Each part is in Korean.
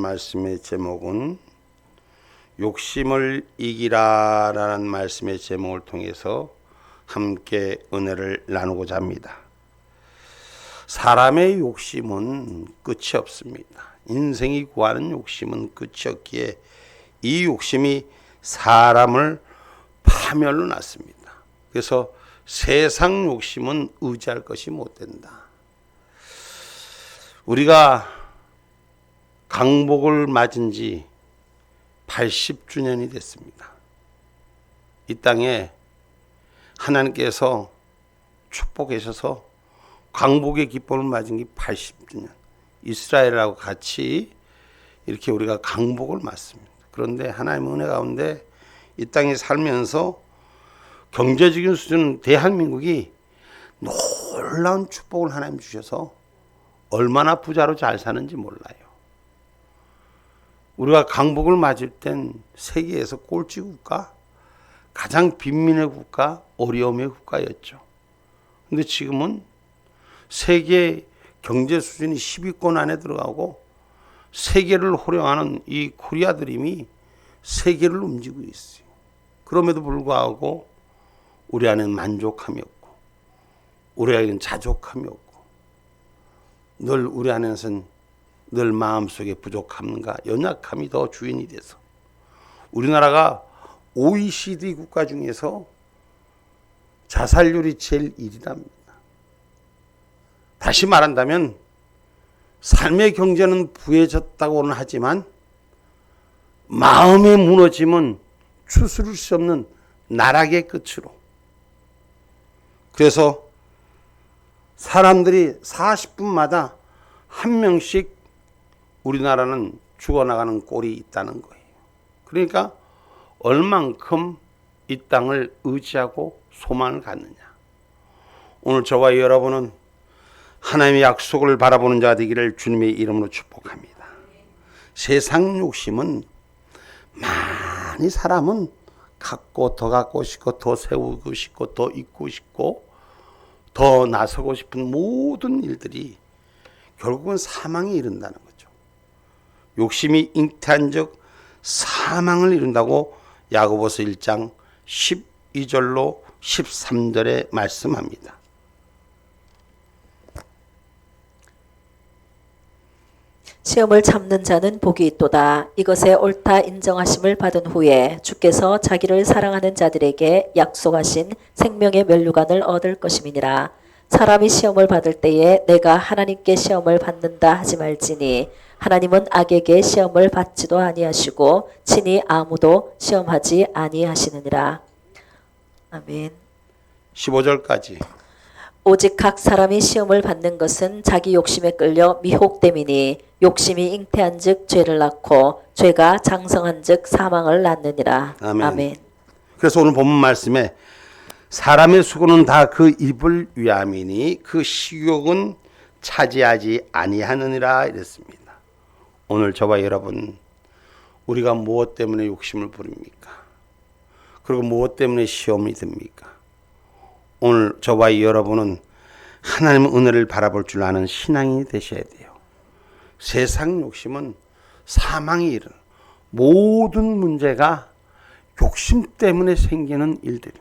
말씀의 제목은 욕심을 이기라 라는 말씀의 제목을 통해서 함께 은혜를 나누고자 합니다. 사람의 욕심은 끝이 없습니다. 인생이 구하는 욕심은 끝이 없기에 이 욕심이 사람을 파멸로 놨습니다. 그래서 세상 욕심은 의지할 것이 못 된다. 우리가 강복을 맞은 지 80주년이 됐습니다. 이 땅에 하나님께서 축복하셔서 강복의 기쁨을 맞은 게 80주년. 이스라엘하고 같이 이렇게 우리가 강복을 맞습니다. 그런데 하나님의 은혜 가운데 이 땅에 살면서 경제적인 수준 대한민국이 놀라운 축복을 하나님 주셔서 얼마나 부자로 잘 사는지 몰라요. 우리가 강복을 맞을 땐 세계에서 꼴찌 국가, 가장 빈민의 국가, 어려움의 국가였죠. 그런데 지금은 세계 경제 수준이 10위권 안에 들어가고 세계를 호령하는 이 코리아 드림이 세계를 움직이고 있어요. 그럼에도 불구하고 우리 안에는 만족함이 없고 우리 안에는 자족함이 없고 늘 우리 안에서는 늘 마음속에 부족함과 연약함이 더 주인이 돼서 우리나라가 OECD 국가 중에서 자살률이 제일 1위랍니다. 다시 말한다면 삶의 경제는 부해졌다고는 하지만 마음의 무너짐은 추스를 수 없는 나락의 끝으로. 그래서 사람들이 40분마다 한 명씩 우리나라는 죽어나가는 꼴이 있다는 거예요. 그러니까 얼만큼 이 땅을 의지하고 소망을 갖느냐. 오늘 저와 여러분은 하나님의 약속을 바라보는 자가 되기를 주님의 이름으로 축복합니다. 세상 욕심은 많이 사람은 갖고 더 갖고 싶고 더 세우고 싶고 더 있고 싶고 더 나서고 싶은 모든 일들이 결국은 사망에 이른다는 거죠. 욕심이 잉태한 즉 사망을 이룬다고 야고보서 1장 12절로 13절에 말씀합니다. 시험을 참는 자는 복이 있도다. 이것에 옳다 인정하심을 받은 후에 주께서 자기를 사랑하는 자들에게 약속하신 생명의 면류관을 얻을 것임이니라. 사람이 시험을 받을 때에 내가 하나님께 시험을 받는다 하지 말지니 하나님은 악에게 시험을 받지도 아니하시고 친히 아무도 시험하지 아니하시느니라. 아멘. 15절까지. 오직 각 사람이 시험을 받는 것은 자기 욕심에 끌려 미혹됨이니 욕심이 잉태한 즉 죄를 낳고 죄가 장성한 즉 사망을 낳느니라. 아멘. 아멘. 그래서 오늘 본문 말씀에 사람의 수고는 다 그 입을 위함이니 그 식욕은 차지하지 아니하느니라 이랬습니다. 오늘 저와 여러분 우리가 무엇 때문에 욕심을 부립니까? 그리고 무엇 때문에 시험이 듭니까? 오늘 저와 여러분은 하나님의 은혜를 바라볼 줄 아는 신앙이 되셔야 돼요. 세상 욕심은 사망에 이르는 모든 문제가 욕심 때문에 생기는 일들.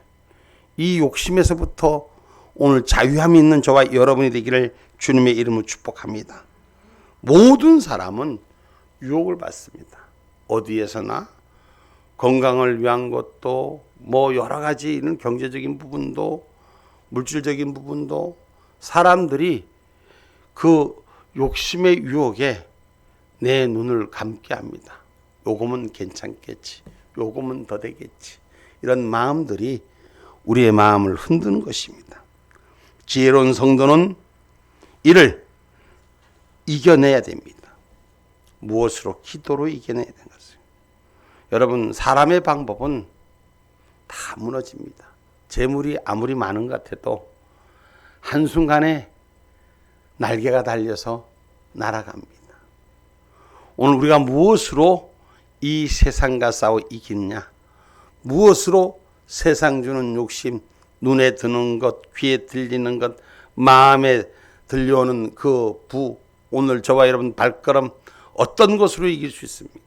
이 욕심에서부터 오늘 자유함이 있는 저와 여러분이 되기를 주님의 이름으로 축복합니다. 모든 사람은 유혹을 받습니다. 어디에서나 건강을 위한 것도 뭐 여러 가지 이런 경제적인 부분도 물질적인 부분도 사람들이 그 욕심의 유혹에 내 눈을 감게 합니다. 요금은 괜찮겠지. 요금은 더 되겠지. 이런 마음들이 우리의 마음을 흔드는 것입니다. 지혜로운 성도는 이를 이겨내야 됩니다. 무엇으로? 기도로 이겨내야 되는 것이에요. 여러분 사람의 방법은 다 무너집니다. 재물이 아무리 많은 것 같아도 한순간에 날개가 달려서 날아갑니다. 오늘 우리가 무엇으로 이 세상과 싸워 이기느냐? 무엇으로 세상 주는 욕심, 눈에 드는 것, 귀에 들리는 것, 마음에 들려오는 그 부, 오늘 저와 여러분 발걸음 어떤 것으로 이길 수 있습니까?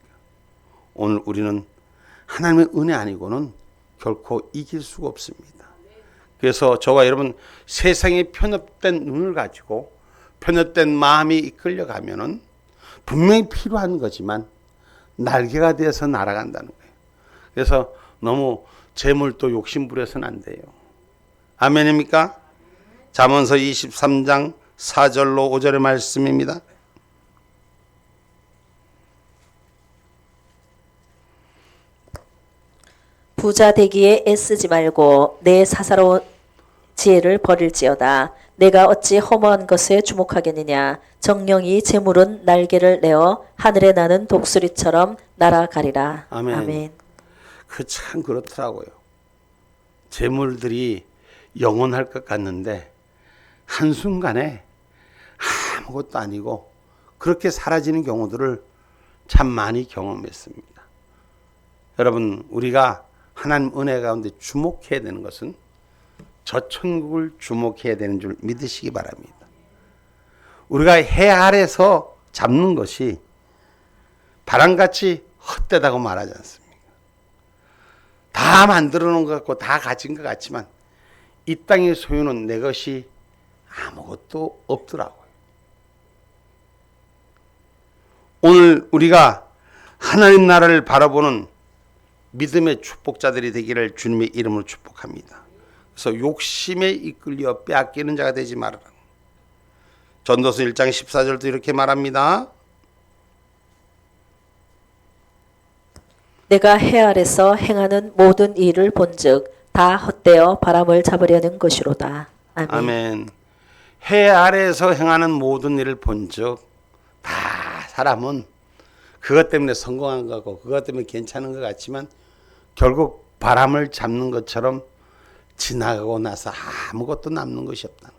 오늘 우리는 하나님의 은혜 아니고는 결코 이길 수가 없습니다. 그래서 저와 여러분 세상에 편협된 눈을 가지고 편협된 마음이 이끌려가면은 분명히 필요한 거지만 날개가 되어서 날아간다는 거예요. 그래서 너무 재물도 욕심부려서는 안 돼요. 아멘입니까? 잠언서 23장 4절로 5절의 말씀입니다. 부자 되기에 애쓰지 말고 내 사사로운 지혜를 버릴지어다. 내가 어찌 허무한 것에 주목하겠느냐. 정령이 재물은 날개를 내어 하늘에 나는 독수리처럼 날아가리라. 아멘. 아멘. 그 참 그렇더라고요. 재물들이 영원할 것 같는데 한순간에 아무것도 아니고 그렇게 사라지는 경우들을 참 많이 경험했습니다. 여러분, 우리가 하나님 은혜 가운데 주목해야 되는 것은 저 천국을 주목해야 되는 줄 믿으시기 바랍니다. 우리가 해 아래서 잡는 것이 바람같이 헛되다고 말하지 않습니까? 다 만들어 놓은 것 같고 다 가진 것 같지만 이 땅의 소유는 내 것이 아무것도 없더라고요. 오늘 우리가 하나님 나라를 바라보는 믿음의 축복자들이 되기를 주님의 이름으로 축복합니다. 그래서 욕심에 이끌려 빼앗기는 자가 되지 말아라. 전도서 1장 14절도 이렇게 말합니다. 내가 해 아래서 행하는 모든 일을 본즉 다 헛되어 바람을 잡으려는 것이로다. 아멘. 아멘. 해 아래에서 행하는 모든 일을 본즉 다 사람은 그것 때문에 성공한 거고 그것 때문에 괜찮은 것 같지만 결국 바람을 잡는 것처럼 지나가고 나서 아무것도 남는 것이 없다.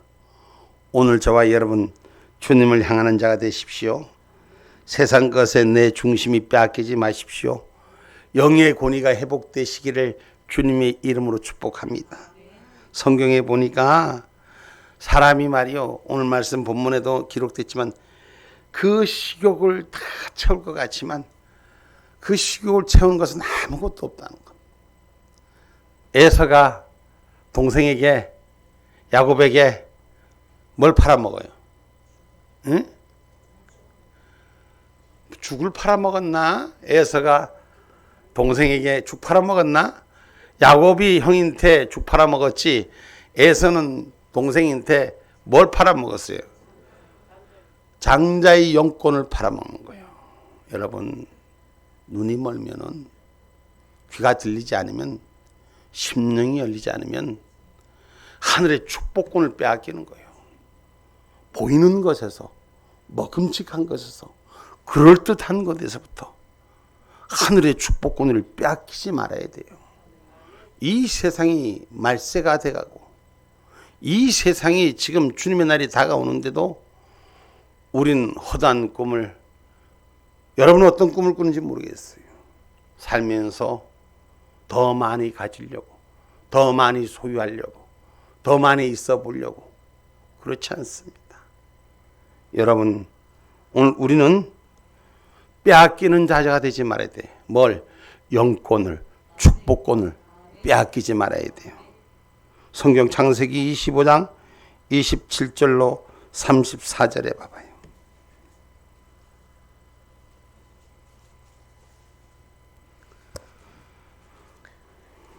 오늘 저와 여러분 주님을 향하는 자가 되십시오. 세상 것에 내 중심이 빼앗기지 마십시오. 영의 권위가 회복되시기를 주님의 이름으로 축복합니다. 성경에 보니까 사람이 말이요, 오늘 말씀 본문에도 기록됐지만 그 식욕을 다 채울 것 같지만 그 식욕을 채운 것은 아무것도 없다는 것. 에서가 동생에게 야곱에게 뭘 팔아먹어요? 응? 죽을 팔아먹었나? 에서가 동생에게 죽 팔아먹었나? 야곱이 형한테 죽 팔아먹었지 에서는 동생한테 뭘 팔아먹었어요? 장자의 영권을 팔아먹는 거예요. 여러분, 눈이 멀면은 귀가 들리지 않으면 심령이 열리지 않으면 하늘의 축복권을 빼앗기는 거예요. 보이는 것에서, 먹음직한 것에서, 그럴듯한 것에서부터 하늘의 축복권을 빼앗기지 말아야 돼요. 이 세상이 말세가 돼가고 이 세상이 지금 주님의 날이 다가오는데도 우린 허다한 꿈을, 여러분은 어떤 꿈을 꾸는지 모르겠어요. 살면서 더 많이 가지려고, 더 많이 소유하려고, 더 많이 있어 보려고. 그렇지 않습니다. 여러분, 오늘 우리는 빼앗기는 자가 되지 말아야 돼. 뭘? 영권을, 축복권을 빼앗기지 말아야 돼요. 성경 창세기 25장 27절로 34절에 봐봐요.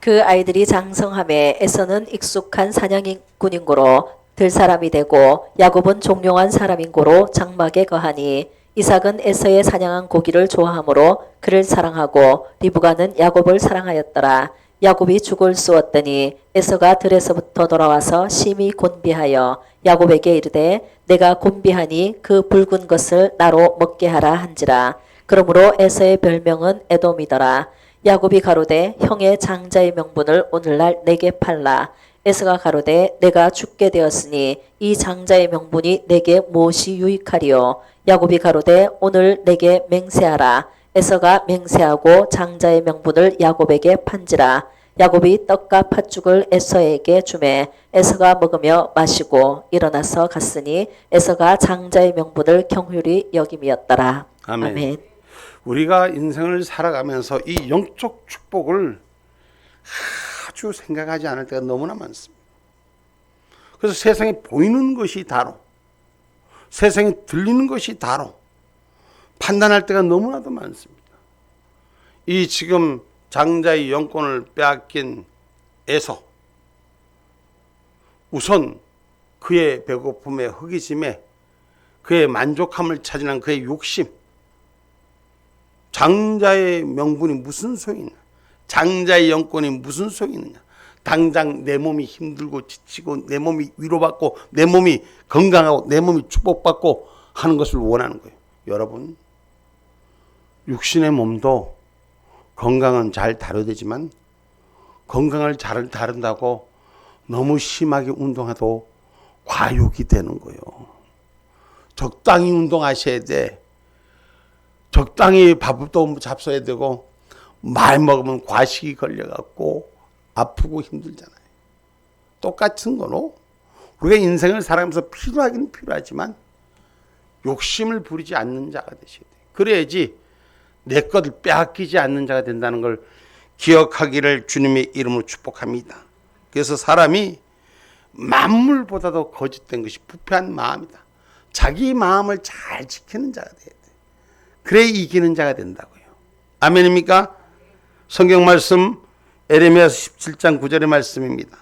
그 아이들이 장성함에 에서는 익숙한 사냥꾼인고로 들사람이 되고 야곱은 종용한 사람인고로 장막에 거하니 이삭은 에서의 사냥한 고기를 좋아하므로 그를 사랑하고 리브가는 야곱을 사랑하였더라. 야곱이 죽을 쏘았더니 에서가 들에서부터 돌아와서 심히 곤비하여 야곱에게 이르되 내가 곤비하니 그 붉은 것을 나로 먹게 하라 한지라. 그러므로 에서의 별명은 에돔이더라. 야곱이 가로되 형의 장자의 명분을 오늘날 내게 팔라. 에서가 가로되 내가 죽게 되었으니 이 장자의 명분이 내게 무엇이 유익하리요. 야곱이 가로되 오늘 내게 맹세하라. 에서가 맹세하고 장자의 명분을 야곱에게 판지라. 야곱이 떡과 팥죽을 에서에게 주매 에서가 먹으며 마시고 일어나서 갔으니 에서가 장자의 명분을 경휼히 여김이었더라. 아멘. 아멘. 우리가 인생을 살아가면서 이 영적 축복을 아주 생각하지 않을 때가 너무나 많습니다. 그래서 세상에 보이는 것이 다로, 세상에 들리는 것이 다로 판단할 때가 너무나도 많습니다. 이 지금 장자의 영권을 빼앗긴 에서 우선 그의 배고픔에 허기짐에 그의 만족함을 찾으는 그의 욕심, 장자의 명분이 무슨 소용이 있냐, 장자의 영권이 무슨 소용이 있느냐. 당장 내 몸이 힘들고 지치고 내 몸이 위로받고 내 몸이 건강하고 내 몸이 축복받고 하는 것을 원하는 거예요. 여러분, 육신의 몸도 건강은 잘 다루되지만 건강을 잘 다룬다고 너무 심하게 운동해도 과욕이 되는 거예요. 적당히 운동하셔야 돼. 적당히 밥도 잡숴야 되고 많이 먹으면 과식이 걸려갖고 아프고 힘들잖아요. 똑같은 거로 우리가 인생을 살아가면서 필요하긴 필요하지만 욕심을 부리지 않는 자가 되셔야 돼요. 그래야지 내 것을 빼앗기지 않는 자가 된다는 걸 기억하기를 주님의 이름으로 축복합니다. 그래서 사람이 만물보다도 거짓된 것이 부패한 마음이다. 자기 마음을 잘 지키는 자가 돼야 돼. 그래 이기는 자가 된다고요. 아멘입니까? 성경 말씀 에레미야서 17장 9절의 말씀입니다.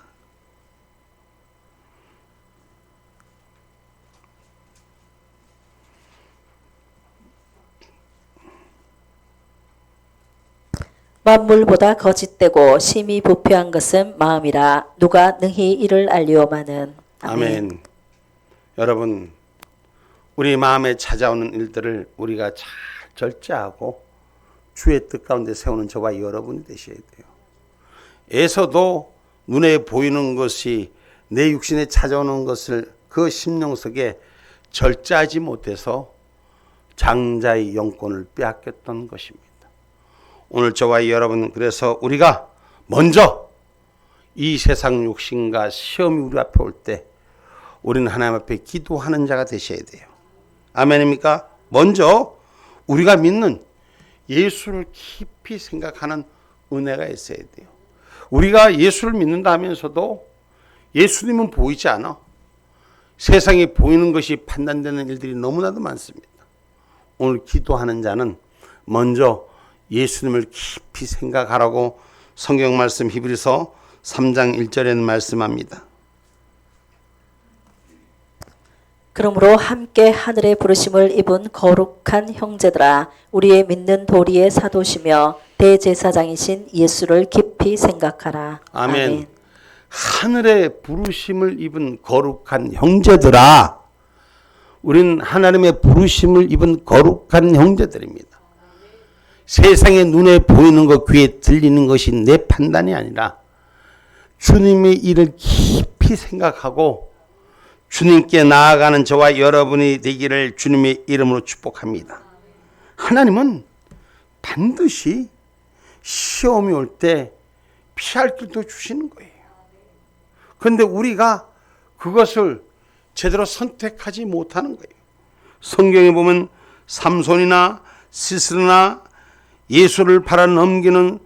만물보다 거짓되고 심히 부패한 것은 마음이라 누가 능히 이를 알리오마는. 아멘. 여러분, 우리 마음에 찾아오는 일들을 우리가 잘 절제하고 주의 뜻 가운데 세우는 저와 여러분이 되셔야 돼요. 에서도 눈에 보이는 것이 내 육신에 찾아오는 것을 그 심령 속에 절제하지 못해서 장자의 영권을 빼앗겼던 것입니다. 오늘 저와 여러분, 그래서 우리가 먼저 이 세상 욕심과 시험이 우리 앞에 올 때 우리는 하나님 앞에 기도하는 자가 되셔야 돼요. 아멘입니까? 먼저 우리가 믿는 예수를 깊이 생각하는 은혜가 있어야 돼요. 우리가 예수를 믿는다 하면서도 예수님은 보이지 않아. 세상에 보이는 것이 판단되는 일들이 너무나도 많습니다. 오늘 기도하는 자는 먼저 예수님을 깊이 생각하라고 성경 말씀 히브리서 3장 1절에는 말씀합니다. 그러므로 함께 하늘의 부르심을 입은 거룩한 형제들아, 우리의 믿는 도리의 사도시며 대제사장이신 예수를 깊이 생각하라. 아멘. 하늘의 부르심을 입은 거룩한 형제들아, 우린 하나님의 부르심을 입은 거룩한 형제들입니다. 세상의 눈에 보이는 것, 귀에 들리는 것이 내 판단이 아니라 주님의 일을 깊이 생각하고 주님께 나아가는 저와 여러분이 되기를 주님의 이름으로 축복합니다. 하나님은 반드시 시험이 올 때 피할 길도 주시는 거예요. 그런데 우리가 그것을 제대로 선택하지 못하는 거예요. 성경에 보면 삼손이나 시스루나 예수를 팔아넘기는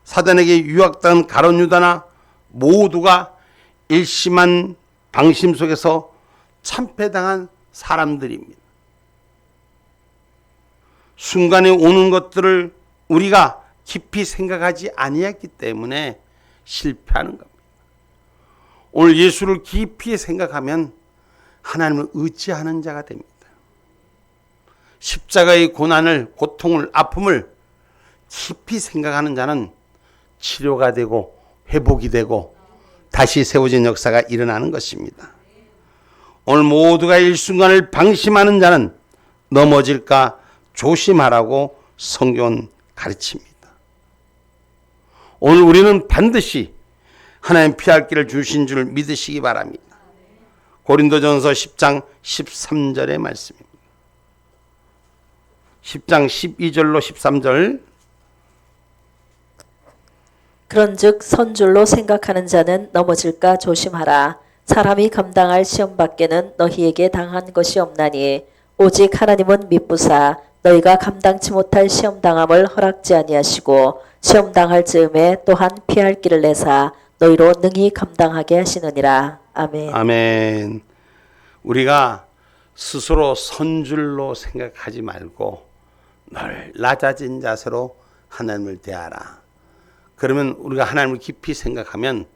사단에게 유혹당한 가룟 유다나 모두가 일심한 방심 속에서 참패당한 사람들입니다. 순간에 오는 것들을 우리가 깊이 생각하지 아니했기 때문에 실패하는 겁니다. 오늘 예수를 깊이 생각하면 하나님을 의지하는 자가 됩니다. 십자가의 고난을, 고통을, 아픔을 깊이 생각하는 자는 치료가 되고 회복이 되고 다시 세워진 역사가 일어나는 것입니다. 오늘 모두가 일순간을 방심하는 자는 넘어질까 조심하라고 성경은 가르칩니다. 오늘 우리는 반드시 하나님 피할 길을 주신 줄 믿으시기 바랍니다. 고린도전서 10장 13절의 말씀입니다. 10장 12절로 13절. 그런즉 선줄로 생각하는 자는 넘어질까 조심하라. 사람이 감당할 시험 밖에는 너희에게 당한 것이 없나니 오직 하나님은 미쁘사 너희가 감당치 못할 시험 당함을 허락지 아니하시고 시험 당할 즈음에 또한 피할 길을 내사 너희로 능히 감당하게 하시느니라. 아멘. 아멘. 우리가 스스로 선줄로 생각하지 말고 늘 낮아진 자세로 하나님을 대하라. 그러면 우리가 하나님을 깊이 생각하면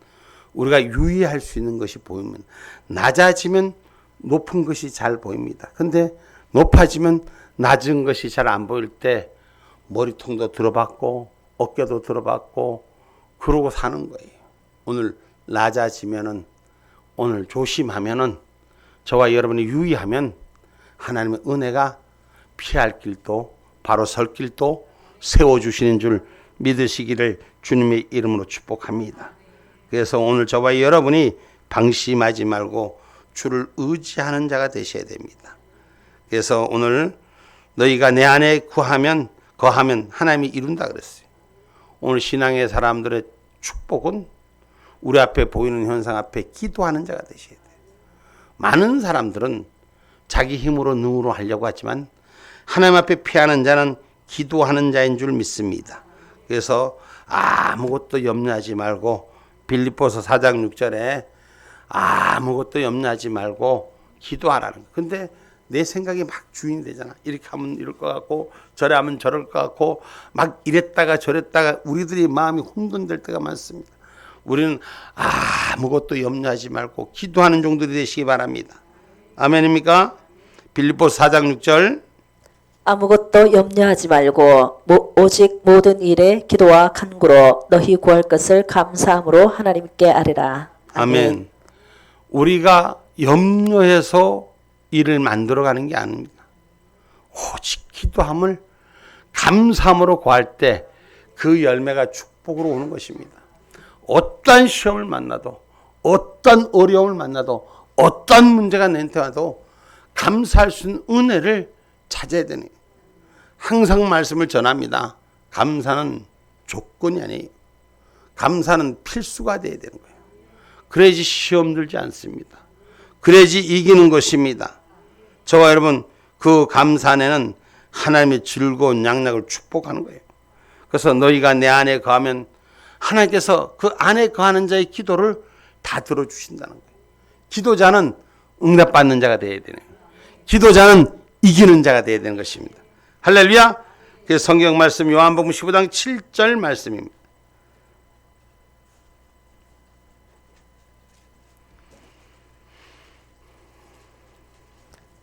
우리가 유의할 수 있는 것이 보이면, 낮아지면 높은 것이 잘 보입니다. 근데 높아지면 낮은 것이 잘 안 보일 때 머리통도 들어봤고 어깨도 들어봤고 그러고 사는 거예요. 오늘 낮아지면은, 오늘 조심하면은, 저와 여러분이 유의하면 하나님의 은혜가 피할 길도 바로 설 길도 세워주시는 줄 믿으시기를 주님의 이름으로 축복합니다. 그래서 오늘 저와 여러분이 방심하지 말고 주를 의지하는 자가 되셔야 됩니다. 그래서 오늘 너희가 내 안에 거하면 하나님이 이룬다 그랬어요. 오늘 신앙의 사람들의 축복은 우리 앞에 보이는 현상 앞에 기도하는 자가 되셔야 돼요. 많은 사람들은 자기 힘으로 능으로 하려고 하지만 하나님 앞에 피하는 자는 기도하는 자인 줄 믿습니다. 그래서 아무것도 염려하지 말고, 빌립보서 4장 6절에 아무것도 염려하지 말고 기도하라는 거예요. 근데 내 생각이 막 주인이 되잖아. 이렇게 하면 이럴 것 같고 저래 하면 저럴 것 같고 막 이랬다가 저랬다가 우리들이 마음이 혼돈될 때가 많습니다. 우리는 아무것도 염려하지 말고 기도하는 종들이 되시기 바랍니다. 아멘입니까? 빌립보서 4장 6절. 아무것도 염려하지 말고 오직 모든 일에 기도와 간구로 너희 구할 것을 감사함으로 하나님께 아뢰라. 아멘. 우리가 염려해서 일을 만들어가는 게 아닙니다. 오직 기도함을 감사함으로 구할 때 그 열매가 축복으로 오는 것입니다. 어떠한 시험을 만나도, 어떠한 어려움을 만나도, 어떠한 문제가 내한테 와도 감사할 수 있는 은혜를 찾아야 되는 거예요. 항상 말씀을 전합니다. 감사는 조건이 아니에요. 감사는 필수가 돼야 되는 거예요. 그래야지 시험 들지 않습니다. 그래야지 이기는 것입니다. 저와 여러분, 그 감사 안에는 하나님의 즐거운 양락을 축복하는 거예요. 그래서 너희가 내 안에 거하면 하나님께서 그 안에 거하는 자의 기도를 다 들어주신다는 거예요. 기도자는 응답받는 자가 되어야 되는 거예요. 기도자는 이기는 자가 되어야 되는 것입니다. 할렐루야. 그 성경 말씀 요한복음 15장 7절 말씀입니다.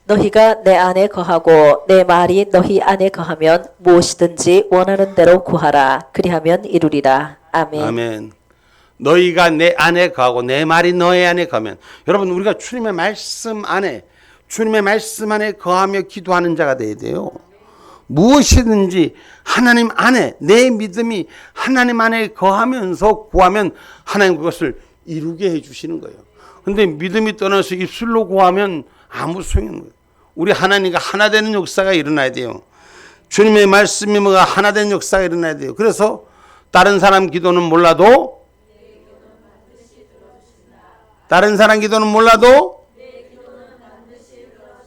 너희가 내 안에 거하고 내 말이 너희 안에 거하면 무엇이든지 원하는 대로 구하라. 그리하면 이루리라. 아멘. 아멘. 너희가 내 안에 거하고 내 말이 너희 안에 거하면, 여러분 우리가 주님의 말씀 안에 거하며 기도하는 자가 되어야 돼요. 무엇이든지 하나님 안에, 내 믿음이 하나님 안에 거하면서 구하면 하나님 그것을 이루게 해주시는 거예요. 근데 믿음이 떠나서 입술로 구하면 아무 소용이 없는 거예요. 우리 하나님과 하나 되는 역사가 일어나야 돼요. 주님의 말씀이 뭐가 하나 되는 역사가 일어나야 돼요. 그래서 다른 사람 기도는 몰라도,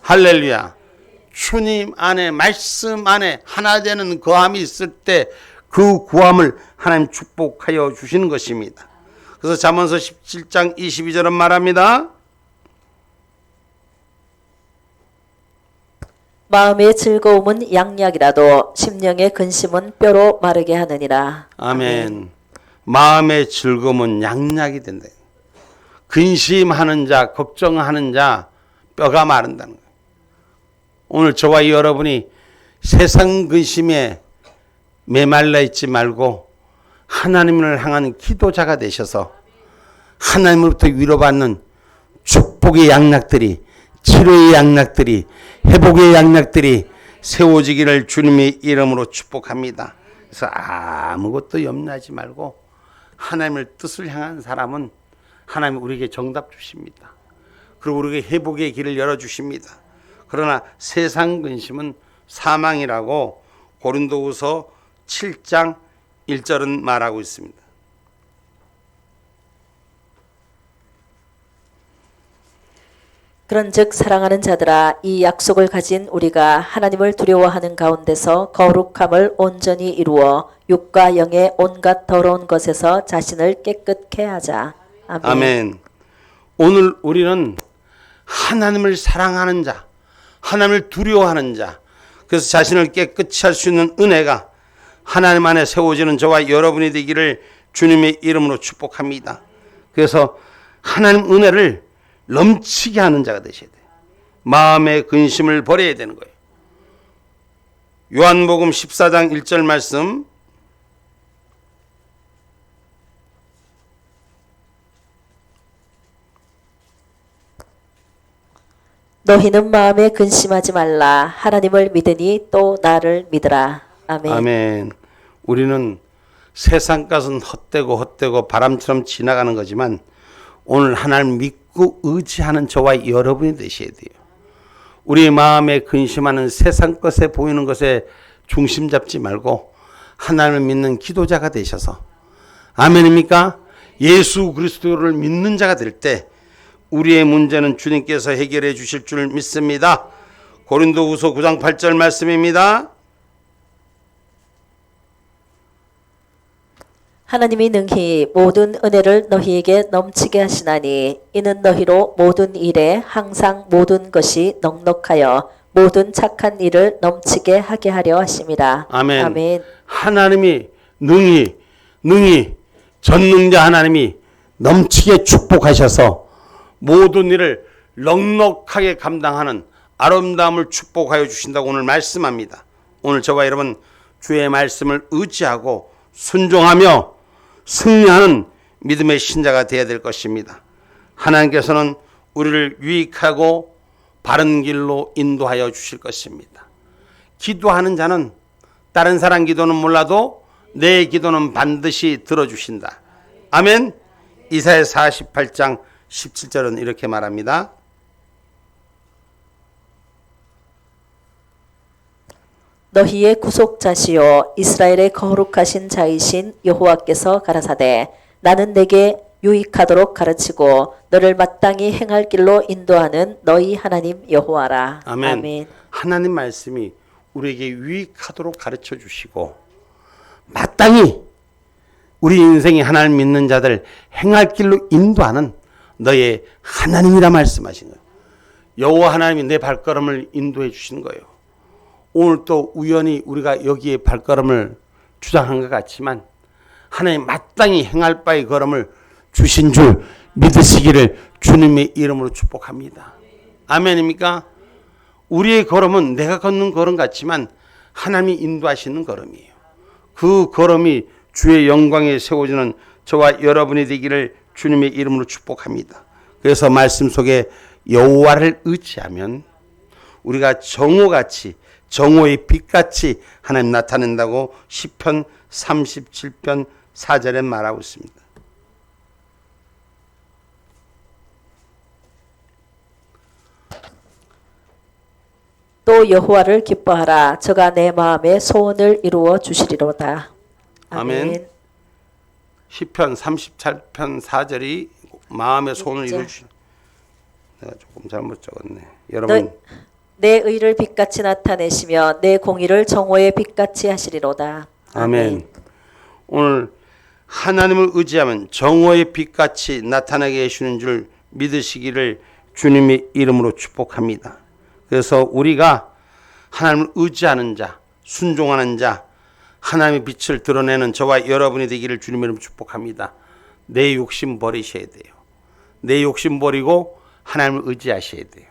할렐루야. 주님 안에, 말씀 안에 하나 되는 거함이 있을 때 그 구함을 하나님 축복하여 주시는 것입니다. 그래서 잠언서 17장 22절은 말합니다. 마음의 즐거움은 양약이라도 심령의 근심은 뼈로 마르게 하느니라. 아멘. 마음의 즐거움은 양약이 된다. 근심하는 자, 걱정하는 자 뼈가 마른다는 거예요. 오늘 저와 여러분이 세상 근심에 메말라 있지 말고 하나님을 향한 기도자가 되셔서 하나님으로부터 위로받는 축복의 양락들이, 치료의 양락들이, 회복의 양락들이 세워지기를 주님의 이름으로 축복합니다. 그래서 아무것도 염려하지 말고 하나님의 뜻을 향한 사람은 하나님 우리에게 정답 주십니다. 그리고 우리에게 회복의 길을 열어주십니다. 그러나 세상 근심은 사망이라고 고린도후서 7장 1절은 말하고 있습니다. 그런즉 사랑하는 자들아 이 약속을 가진 우리가 하나님을 두려워하는 가운데서 거룩함을 온전히 이루어 육과 영의 온갖 더러운 것에서 자신을 깨끗게 하자. 아멘. 아멘. 오늘 우리는 하나님을 사랑하는 자, 하나님을 두려워하는 자, 그래서 자신을 깨끗이 할 수 있는 은혜가 하나님 안에 세워지는 저와 여러분이 되기를 주님의 이름으로 축복합니다. 그래서 하나님 은혜를 넘치게 하는 자가 되셔야 돼요. 마음의 근심을 버려야 되는 거예요. 요한복음 14장 1절 말씀, 너희는 마음에 근심하지 말라. 하나님을 믿으니 또 나를 믿으라. 아멘. 아멘. 우리는 세상 것은 헛되고 바람처럼 지나가는 거지만 오늘 하나님 믿고 의지하는 저와 여러분이 되셔야 돼요. 우리 마음에 근심하는 세상 것에 보이는 것에 중심 잡지 말고 하나님을 믿는 기도자가 되셔서, 아멘입니까? 예수 그리스도를 믿는 자가 될 때 우리의 문제는 주님께서 해결해 주실 줄 믿습니다. 고린도후서 9장 8절 말씀입니다. 하나님이 능히 모든 은혜를 너희에게 넘치게 하시나니 이는 너희로 모든 일에 항상 모든 것이 넉넉하여 모든 착한 일을 넘치게 하게 하려 하심이라. 아멘. 아멘. 하나님이 능히 전능자 하나님이 넘치게 축복하셔서 모든 일을 넉넉하게 감당하는 아름다움을 축복하여 주신다고 오늘 말씀합니다. 오늘 저와 여러분 주의 말씀을 의지하고 순종하며 승리하는 믿음의 신자가 되어야 될 것입니다. 하나님께서는 우리를 유익하고 바른 길로 인도하여 주실 것입니다. 기도하는 자는 다른 사람 기도는 몰라도 내 기도는 반드시 들어주신다. 아멘. 이사야 48장 17절은 이렇게 말합니다. 너희의 구속자시요 이스라엘의 거룩하신 자이신 여호와께서 가라사대 나는 내게 유익하도록 가르치고 너를 마땅히 행할 길로 인도하는 너희 하나님 여호와라. 아멘. 아멘. 하나님 말씀이 우리에게 유익하도록 가르쳐 주시고 마땅히 우리 인생이 하나님 믿는 자들 행할 길로 인도하는 너의 하나님이라 말씀하신 거예요. 여호와 하나님이 내 발걸음을 인도해 주시는 거예요. 오늘 또 우연히 우리가 여기에 발걸음을 주장한 것 같지만 하나님 마땅히 행할 바의 걸음을 주신 줄 믿으시기를 주님의 이름으로 축복합니다. 아멘입니까? 우리의 걸음은 내가 걷는 걸음 같지만 하나님이 인도하시는 걸음이에요. 그 걸음이 주의 영광에 세워지는 저와 여러분이 되기를 주님의 이름으로 축복합니다. 그래서 말씀 속에 여호와를 의지하면 우리가 정오같이 정오의 빛같이 하나님 나타낸다고 시편 37편 4절에 말하고 있습니다. 또 여호와를 기뻐하라. 저가 내 마음의 소원을 이루어 주시리로다. 아멘. 시편 38편 4절이 마음의 소원을 이루어 주시. 내가 조금 잘못 적었네. 여러분 내 의를 빛같이 나타내시며 내 공의를 정오의 빛같이 하시리로다. 아멘. 오늘 하나님을 의지하면 정오의 빛같이 나타나게 해주는 줄 믿으시기를 주님의 이름으로 축복합니다. 그래서 우리가 하나님을 의지하는 자, 순종하는 자, 하나님의 빛을 드러내는 저와 여러분이 되기를 주님의 이름으로 축복합니다. 내 욕심 버리셔야 돼요. 내 욕심 버리고 하나님을 의지하셔야 돼요.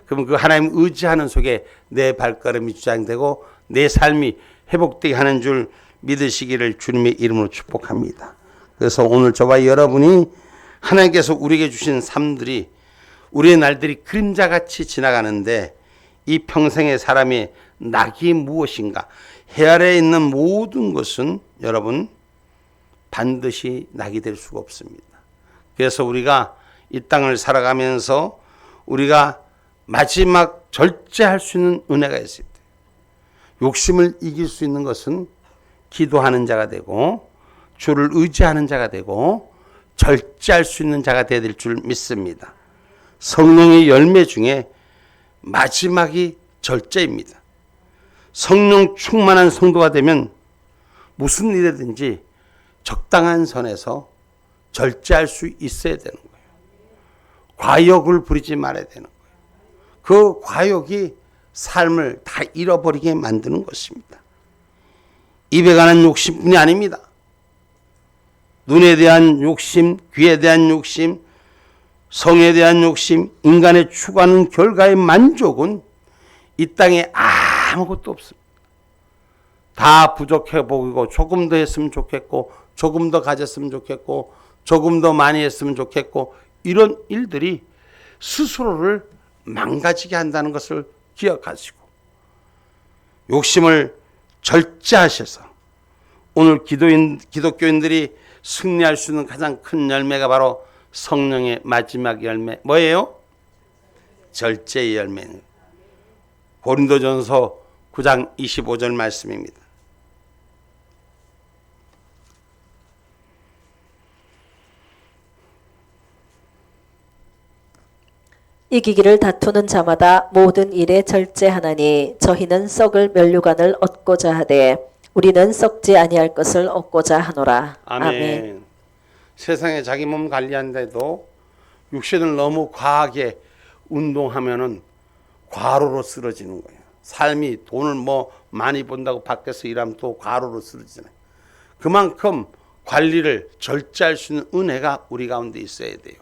그러면 그 하나님 의지하는 속에 내 발걸음이 주장되고 내 삶이 회복되게 하는 줄 믿으시기를 주님의 이름으로 축복합니다. 그래서 오늘 저와 여러분이 하나님께서 우리에게 주신 삶들이 우리의 날들이 그림자같이 지나가는데 이 평생의 사람의 낙이 무엇인가? 해 아래에 있는 모든 것은 여러분 반드시 낙이 될 수가 없습니다. 그래서 우리가 이 땅을 살아가면서 우리가 마지막 절제할 수 있는 은혜가 있을 때 욕심을 이길 수 있는 것은 기도하는 자가 되고 주를 의지하는 자가 되고 절제할 수 있는 자가 되어야 될 줄 믿습니다. 성령의 열매 중에 마지막이 절제입니다. 성령 충만한 성도가 되면 무슨 일이든지 적당한 선에서 절제할 수 있어야 되는 거예요. 과욕을 부리지 말아야 되는 거예요. 그 과욕이 삶을 다 잃어버리게 만드는 것입니다. 입에 관한 욕심뿐이 아닙니다. 눈에 대한 욕심, 귀에 대한 욕심, 성에 대한 욕심, 인간의 추구하는 결과의 만족은 이 땅에 아무것도 없습니다. 다 부족해 보이고 조금 더 했으면 좋겠고 조금 더 가졌으면 좋겠고 조금 더 많이 했으면 좋겠고 이런 일들이 스스로를 망가지게 한다는 것을 기억하시고 욕심을 절제하셔서 오늘 기독교인들이 승리할 수 있는 가장 큰 열매가 바로 성령의 마지막 열매 뭐예요? 절제의 열매는 고린도전서 9장 25절 말씀입니다. 이기기를 다투는 자마다 모든 일에 절제하나니 저희는 썩을 면류관을 얻고자 하되 우리는 썩지 아니할 것을 얻고자 하노라. 아멘. 세상에 자기 몸 관리하는데도 육신을 너무 과하게 운동하면은 과로로 쓰러지는 거예요. 삶이 돈을 많이 번다고 밖에서 일하면 또 과로로 쓰러지잖아요. 그만큼 관리를 절제할 수 있는 은혜가 우리 가운데 있어야 돼요.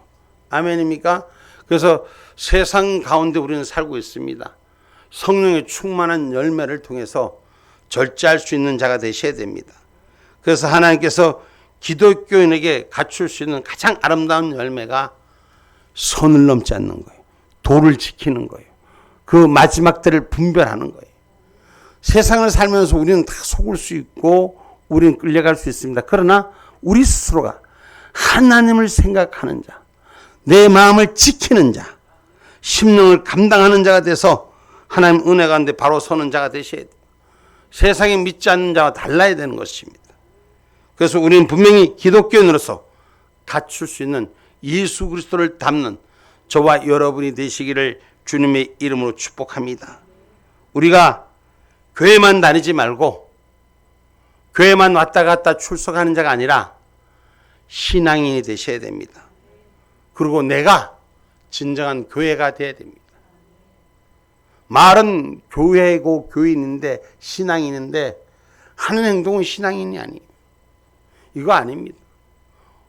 아멘입니까? 그래서 세상 가운데 우리는 살고 있습니다. 성령의 충만한 열매를 통해서 절제할 수 있는 자가 되셔야 됩니다. 그래서 하나님께서 기독교인에게 갖출 수 있는 가장 아름다운 열매가 선을 넘지 않는 거예요. 도를 지키는 거예요. 그 마지막 때를 분별하는 거예요. 세상을 살면서 우리는 다 속을 수 있고 우리는 끌려갈 수 있습니다. 그러나 우리 스스로가 하나님을 생각하는 자, 내 마음을 지키는 자, 심령을 감당하는 자가 돼서 하나님 은혜 가운데 바로 서는 자가 되셔야 돼요. 세상에 믿지 않는 자와 달라야 되는 것입니다. 그래서 우리는 분명히 기독교인으로서 갖출 수 있는 예수 그리스도를 닮는 저와 여러분이 되시기를 주님의 이름으로 축복합니다. 우리가 교회만 다니지 말고 교회만 왔다 갔다 출석하는 자가 아니라 신앙인이 되셔야 됩니다. 그리고 내가 진정한 교회가 되어야 됩니다. 말은 교회고 교인인데 신앙인인데 하는 행동은 신앙인이 아니에요. 이거 아닙니다.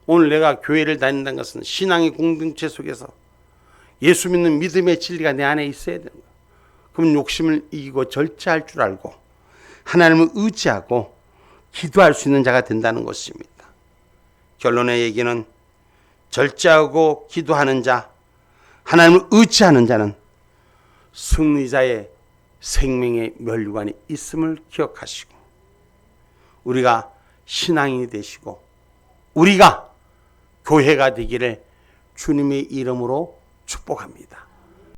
오늘 내가 교회를 다닌다는 것은 신앙의 공동체 속에서 예수 믿는 믿음의 진리가 내 안에 있어야 되는 거예요. 그럼 욕심을 이기고 절제할 줄 알고 하나님을 의지하고 기도할 수 있는 자가 된다는 것입니다. 결론의 얘기는 절제하고 기도하는 자, 하나님을 의지하는 자는 승리자의 생명의 면류관이 있음을 기억하시고 우리가 신앙인이 되시고 우리가 교회가 되기를 주님의 이름으로 축복합니다.